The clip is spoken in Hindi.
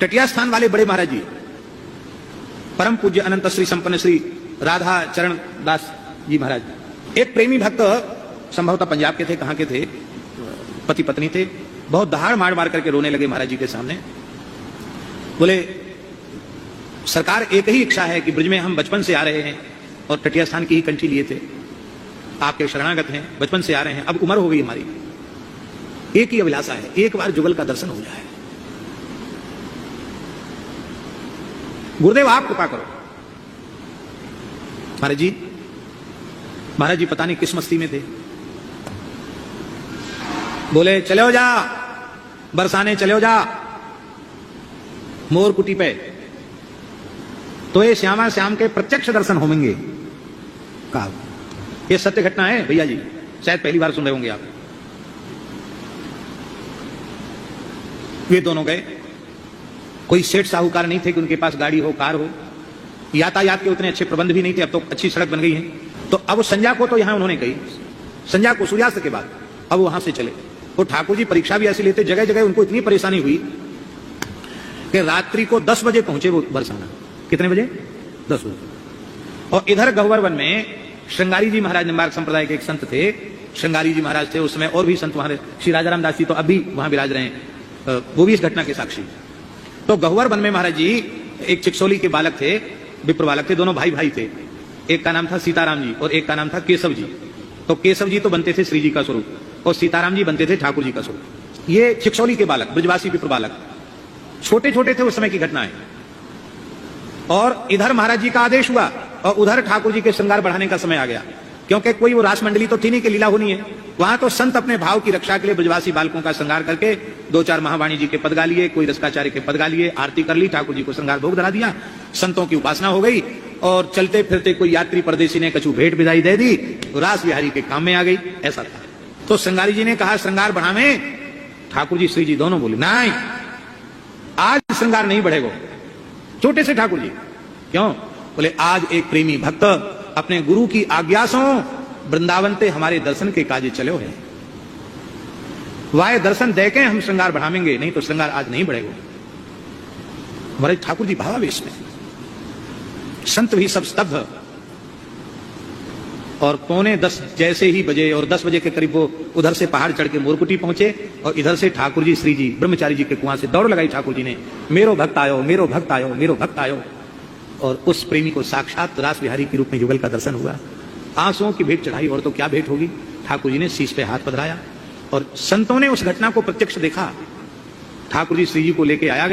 टटिया स्थान वाले बड़े महाराज जी परम पूज्य अनंत श्री संपन्न श्री राधा चरण दास जी महाराज, एक प्रेमी भक्त, संभवतः पंजाब के थे, कहां के थे, पति पत्नी थे, बहुत दहाड़ मार मार करके रोने लगे महाराज जी के सामने। बोले सरकार एक ही इच्छा है कि ब्रज में हम बचपन से आ रहे हैं और टटिया स्थान की ही कंठी लिए थे, आपके शरणागत हैं, बचपन से आ रहे हैं, अब उम्र हो गई हमारी, एक ही अभिलाषा है, एक बार जुगल का दर्शन हो जाए। गुरुदेव आप कृपा करो। महाराज जी पता नहीं किस मस्ती में थे, बोले चले हो जा बरसाने, चले हो जा मोर कुटी पे, तो ये श्यामा श्याम के प्रत्यक्ष दर्शन होंगे। कहा ये सत्य घटना है भैया जी, शायद पहली बार सुन रहे होंगे आप। वे दोनों गए, कोई सेठ साहूकार नहीं थे कि उनके पास गाड़ी हो, कार हो, यातायात के उतने अच्छे प्रबंध भी नहीं थे, अब तो अच्छी सड़क बन गई है। तो अब संध्या को तो यहां उन्होंने कही, संध्या को सूर्यास्त के बाद अब वहां से चले। वो ठाकुर जी परीक्षा भी ऐसी लेते, जगह जगह उनको इतनी परेशानी हुई कि रात्रि को 10 बजे पहुंचे वो बरसाना। कितने बजे? 10 बजे। और इधर गहवर वन में श्रृंगारी जी महाराज निम्बार्क संप्रदाय के एक संत थे, श्रृंगारी जी महाराज थे उस समय, और भी संत वहां, श्री राजाराम दास जी तो अभी वहां विराज रहे हैं, वो भी इस घटना के साक्षी। तो गहवर वन में महाराज जी एक चिकसोली के बालक थे, विप्र बालक थे, दोनों भाई भाई थे, एक का नाम था सीताराम जी और एक का नाम था केशव जी। तो केशव जी तो बनते थे श्री जी का स्वरूप और सीताराम जी बनते थे ठाकुर जी का स्वरूप। ये चिकसोली के बालक, ब्रजवासी विप्र बालक, छोटे छोटे थे उस समय की घटना है। और इधर महाराज जी का आदेश हुआ और उधर ठाकुर जी के श्रृंगार बढ़ाने का समय आ गया, क्योंकि कोई वो रास मंडली तो थी नहीं कि लीला होनी है। वहां तो संत अपने भाव की रक्षा के लिए ब्रजवासी बालकों का श्रृंगार करके 2-4 महावाणी जी के पद गा लिए, कोई रसकाचार्य के पद गा लिए, आरती कर ली, ठाकुर जी को श्रृंगार भोग धरा दिया, संतों की उपासना हो गई। और चलते फिरते कोई यात्री परदेसी ने कछु भेंट विदाई दे दी, रास बिहारी के काम में आ गई, ऐसा था। तो श्रृंगारी जी ने कहा श्रृंगार बढ़ावे, ठाकुर जी श्री जी दोनों बोले नहीं, आज श्रृंगार नहीं बढ़ेगा। छोटे से ठाकुर जी क्यों? बोले आज एक प्रेमी भक्त अपने गुरु की आज्ञा से वृंदावन ते हमारे दर्शन के काजे चले हैं, वाय दर्शन देके हम श्रृंगार बढ़ावेंगे, नहीं तो श्रृंगार आज नहीं बढ़ेगा। हमारे ठाकुर जी भावावेश में, संत भी सब स्तब्ध। और 9:45 जैसे ही बजे और 10 बजे के करीब वो उधर से पहाड़ चढ़ के मोरकुटी पहुंचे और इधर से ठाकुर जी श्री जी ब्रह्मचारी जी के कुआं से दौड़ लगाई ठाकुर जी ने, मेरो भक्त आयो, मेरो भक्त आयो, मेरो भक्त आयो। और उस प्रेमी को साक्षात रास बिहारी के रूप में युगल का दर्शन हुआ। आंसुओं की भेंट चढ़ाई, और तो क्या भेंट होगी। ठाकुर जी ने शीश पे हाथ पधराया और संतों ने उस घटना को प्रत्यक्ष देखा। ठाकुर जी श्री जी को लेके आया गया।